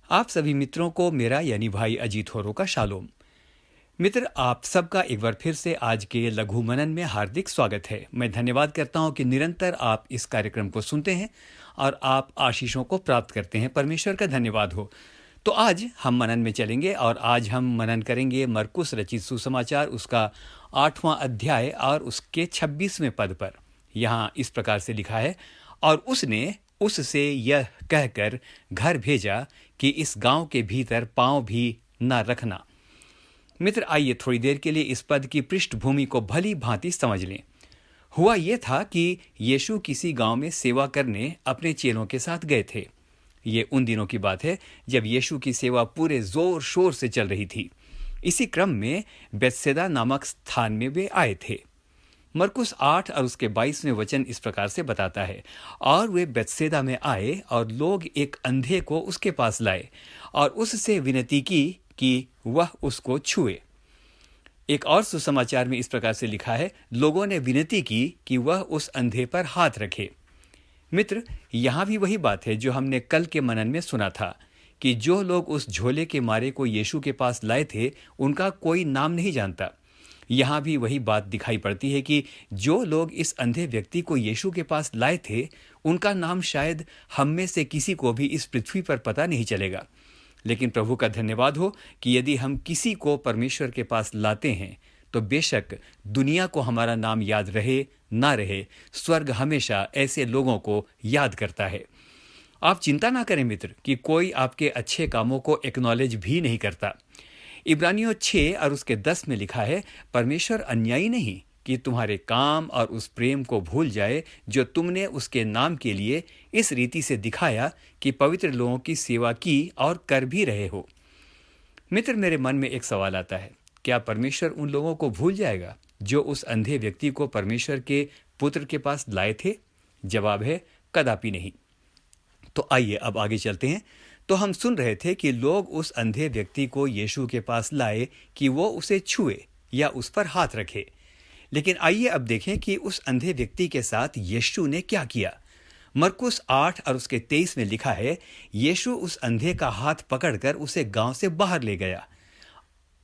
आप सभी मित्रों को मेरा यानी भाई अजीत होरो का शालोम। मित्र, आप सबका एक बार फिर से आज के लघु मनन में हार्दिक स्वागत है। मैं धन्यवाद करता हूं कि निरंतर आप इस कार्यक्रम को सुनते हैं और आप आशीषों को प्राप्त करते हैं। परमेश्वर का धन्यवाद हो। तो आज हम मनन में चलेंगे और आज हम मनन करेंगे मरकुस रचित सुसमाचार उसका 8वां अध्याय और उसके 26वें पद पर। यहाँ इस प्रकार से लिखा है, और उसने उससे यह कहकर घर भेजा कि इस गांव के भीतर पांव भी न रखना। मित्र, आइए थोड़ी देर के लिए इस पद की पृष्ठभूमि को भली भांति समझ लें। हुआ यह था कि यीशु किसी गांव में सेवा करने अपने चेलों के साथ गए थे। ये उन दिनों की बात है जब यीशु की सेवा पूरे जोर शोर से चल रही थी। इसी क्रम में बेतसैदा नामक स्थान में वे आए थे। मरकुस 8 और उसके 22वें वचन इस प्रकार से बताता है, और वे बेतसैदा में आए और लोग एक अंधे को उसके पास लाए और उससे विनती की कि वह उसको छुए। एक और सुसमाचार में इस प्रकार से लिखा है, लोगों ने विनती की कि वह उस अंधे पर हाथ रखे। मित्र, यहां भी वही बात है जो हमने कल के मनन में सुना था कि जो लोग उस झोले के मारे को यीशु के पास लाए थे उनका कोई नाम नहीं जानता। यहां भी वही बात दिखाई पड़ती है कि जो लोग इस अंधे व्यक्ति को यीशु के पास लाए थे उनका नाम शायद हम में से किसी को भी इस पृथ्वी पर पता नहीं चलेगा। लेकिन प्रभु का धन्यवाद हो कि यदि हम किसी को परमेश्वर के पास लाते हैं तो बेशक दुनिया को हमारा नाम याद रहे ना रहे, स्वर्ग हमेशा ऐसे लोगों को याद करता है। आप चिंता ना करें मित्र कि कोई आपके अच्छे कामों को एक्नॉलेज भी नहीं करता। इब्रानियों 6 और उसके 10 में लिखा है, परमेश्वर अन्यायी नहीं कि तुम्हारे काम और उस प्रेम को भूल जाए जो तुमने उसके नाम के लिए इस रीति से दिखाया कि पवित्र लोगों की सेवा की और कर भी रहे हो। मित्र, मेरे मन में एक सवाल आता है, क्या परमेश्वर उन लोगों को भूल जाएगा जो उस अंधे व्यक्ति को परमेश्वर के पुत्र के पास लाए थे? जवाब है, कदापि नहीं। तो आइए अब आगे चलते हैं। तो हम सुन रहे थे कि लोग उस अंधे व्यक्ति को यीशु के पास लाए कि वो उसे छुए या उस पर हाथ रखे। लेकिन आइए अब देखें कि उस अंधे व्यक्ति के साथ यीशु ने क्या किया। मरकुस 8 और उसके 23 में लिखा है, यीशु उस अंधे का हाथ पकड़कर उसे गांव से बाहर ले गया।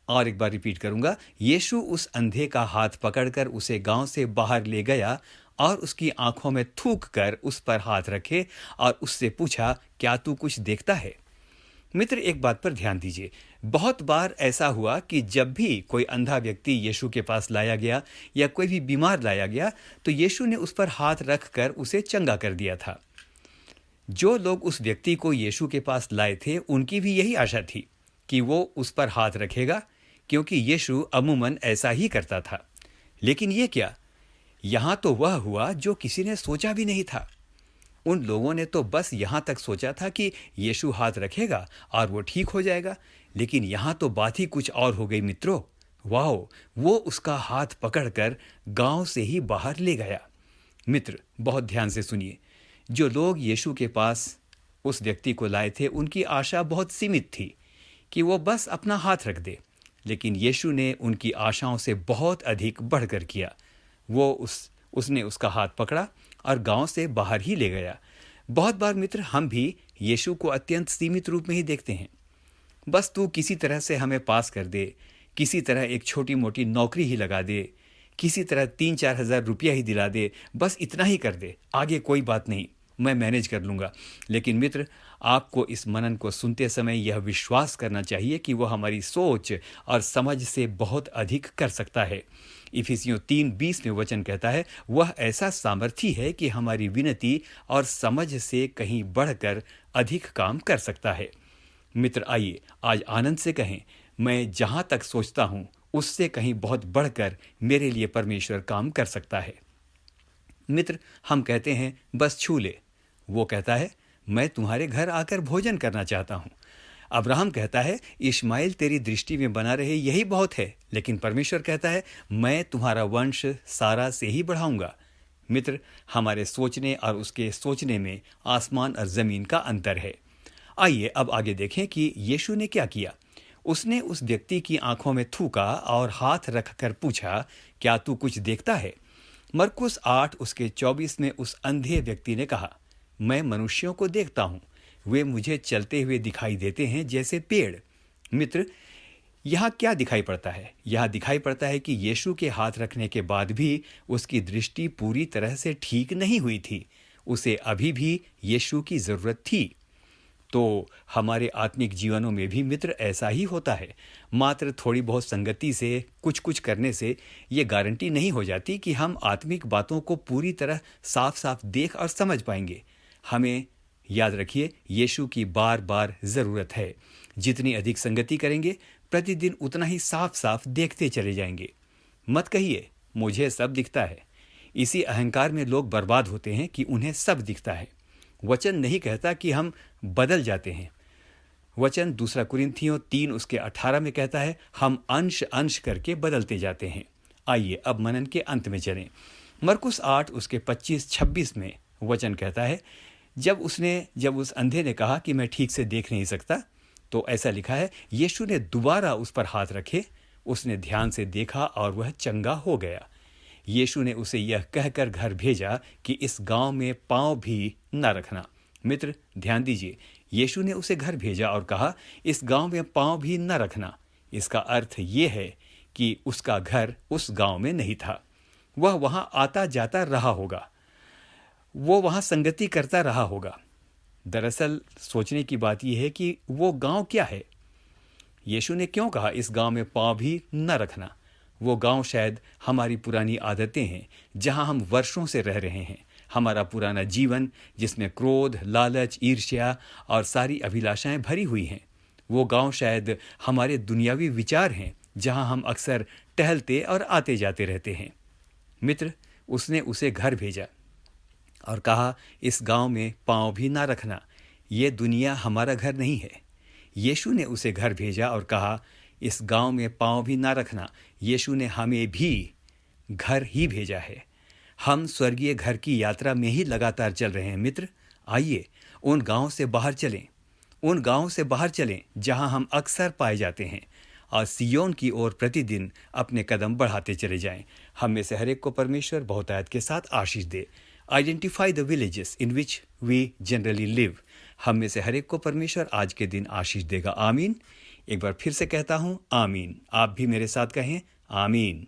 और एक बार रिपीट करूंगा, यीशु उस अंधे का हाथ पकड़कर उसे गांव से बाहर ले गया और उसकी आंखों में थूक कर उस पर हाथ रखे और उससे पूछा, क्या तू कुछ देखता है? मित्र, एक बात पर ध्यान दीजिए। बहुत बार ऐसा हुआ कि जब भी कोई अंधा व्यक्ति यीशु के पास लाया गया या कोई भी बीमार लाया गया तो यीशु ने उस पर हाथ रखकर उसे चंगा कर दिया था। जो लोग उस व्यक्ति को यीशु के पास लाए थे उनकी भी यही आशा थी कि वो उस पर हाथ रखेगा, क्योंकि यीशु अमूमन ऐसा ही करता था। लेकिन ये क्या, यहां तो वह हुआ जो किसी ने सोचा भी नहीं था। उन लोगों ने तो बस यहां तक सोचा था कि यीशु हाथ रखेगा और वो ठीक हो जाएगा। लेकिन यहां तो बात ही कुछ और हो गई मित्रों। वाह, वो उसका हाथ पकड़कर गांव से ही बाहर ले गया। मित्र, बहुत ध्यान से सुनिए। जो लोग यीशु के पास उस व्यक्ति को लाए थे उनकी आशा बहुत सीमित थी कि वो बस अपना हाथ रख दे। लेकिन यीशु ने उनकी आशाओं से बहुत अधिक बढ़कर किया। उसने उसका हाथ पकड़ा और गांव से बाहर ही ले गया। बहुत बार मित्र, हम भी यीशु को अत्यंत सीमित रूप में ही देखते हैं। बस तू किसी तरह से हमें पास कर दे, किसी तरह एक छोटी मोटी नौकरी ही लगा दे, किसी तरह 3-4 हज़ार रुपया ही दिला दे, बस इतना ही कर दे, आगे कोई बात नहीं, मैं मैनेज कर लूँगा। लेकिन मित्र, आपको इस मनन को सुनते समय यह विश्वास करना चाहिए कि वह हमारी सोच और समझ से बहुत अधिक कर सकता है। इफिसियों 3:20 में वचन कहता है, वह ऐसा सामर्थी है कि हमारी विनती और समझ से कहीं बढ़कर अधिक काम कर सकता है। मित्र, आइए आज आनंद से कहें, मैं जहां तक सोचता हूं उससे कहीं बहुत बढ़कर मेरे लिए परमेश्वर काम कर सकता है। मित्र, हम कहते हैं बस छू ले। वो कहता है, मैं तुम्हारे घर आकर भोजन करना चाहता हूं। अब्राहम कहता है, इश्माइल तेरी दृष्टि में बना रहे यही बहुत है। लेकिन परमेश्वर कहता है, मैं तुम्हारा वंश सारा से ही बढ़ाऊंगा। मित्र, हमारे सोचने और उसके सोचने में आसमान और जमीन का अंतर है। आइए अब आगे देखें कि यीशु ने क्या किया। उसने उस व्यक्ति की आंखों में थूका और हाथ रखकर पूछा, क्या तू कुछ देखता है? मरकुस 8 उसके 24 में उस अंधे व्यक्ति ने कहा, मैं मनुष्यों को देखता हूं, वे मुझे चलते हुए दिखाई देते हैं जैसे पेड़। मित्र, यहाँ क्या दिखाई पड़ता है? यहाँ दिखाई पड़ता है कि यीशु के हाथ रखने के बाद भी उसकी दृष्टि पूरी तरह से ठीक नहीं हुई थी। उसे अभी भी यीशु की जरूरत थी। तो हमारे आत्मिक जीवनों में भी मित्र ऐसा ही होता है। मात्र थोड़ी बहुत संगति से, कुछ कुछ करने से ये गारंटी नहीं हो जाती कि हम आत्मिक बातों को पूरी तरह साफ साफ देख और समझ पाएंगे। हमें याद रखिए, यीशु की बार बार ज़रूरत है। जितनी अधिक संगति करेंगे, प्रतिदिन उतना ही साफ साफ देखते चले जाएंगे। मत कहिए मुझे सब दिखता है। इसी अहंकार में लोग बर्बाद होते हैं कि उन्हें सब दिखता है। वचन नहीं कहता कि हम बदल जाते हैं। वचन 2 कुरिन्थियों 3:18 में कहता है, हम अंश अंश करके बदलते जाते हैं। आइए अब मनन के अंत में चलें। मरकुस 8:25-26 में वचन कहता है, जब उस अंधे ने कहा कि मैं ठीक से देख नहीं सकता, तो ऐसा लिखा है, यीशु ने दोबारा उस पर हाथ रखे, उसने ध्यान से देखा और वह चंगा हो गया। यीशु ने उसे यह कहकर घर भेजा कि इस गांव में पांव भी न रखना। मित्र, ध्यान दीजिए, यीशु ने उसे घर भेजा और कहा, इस गांव में पांव भी न रखना। इसका अर्थ ये है कि उसका घर उस गांव में नहीं था। वह वहां आता जाता रहा होगा, वो वहां संगति करता रहा होगा। दरअसल सोचने की बात यह है कि वो गांव क्या है? यीशु ने क्यों कहा इस गांव में पांव भी न रखना? वो गांव शायद हमारी पुरानी आदतें हैं, जहां हम वर्षों से रह रहे हैं। हमारा पुराना जीवन जिसमें क्रोध, लालच, ईर्ष्या और सारी अभिलाषाएं भरी हुई हैं। वो गांव शायद हमारे दुनियावी विचार हैं, जहां हम अक्सर टहलते और आते जाते रहते हैं। मित्र, उसने उसे घर भेजा और कहा, इस गांव में पांव भी ना रखना। ये दुनिया हमारा घर नहीं है। यीशु ने उसे घर भेजा और कहा, इस गांव में पांव भी ना रखना। यीशु ने हमें भी घर ही भेजा है। हम स्वर्गीय घर की यात्रा में ही लगातार चल रहे हैं। मित्र, आइए उन गांव से बाहर चलें, उन गांव से बाहर चलें जहां हम अक्सर पाए जाते हैं, और सियोन की ओर प्रतिदिन अपने कदम बढ़ाते चले जाएं। हम में से हर एक को परमेश्वर बहुतायत के साथ आशीष दे। Identify the villages in which we generally live. हम में से हर एक को परमेश्वर आज के दिन आशीष देगा। आमीन। एक बार फिर से कहता हूं, आमीन। आप भी मेरे साथ कहें, आमीन।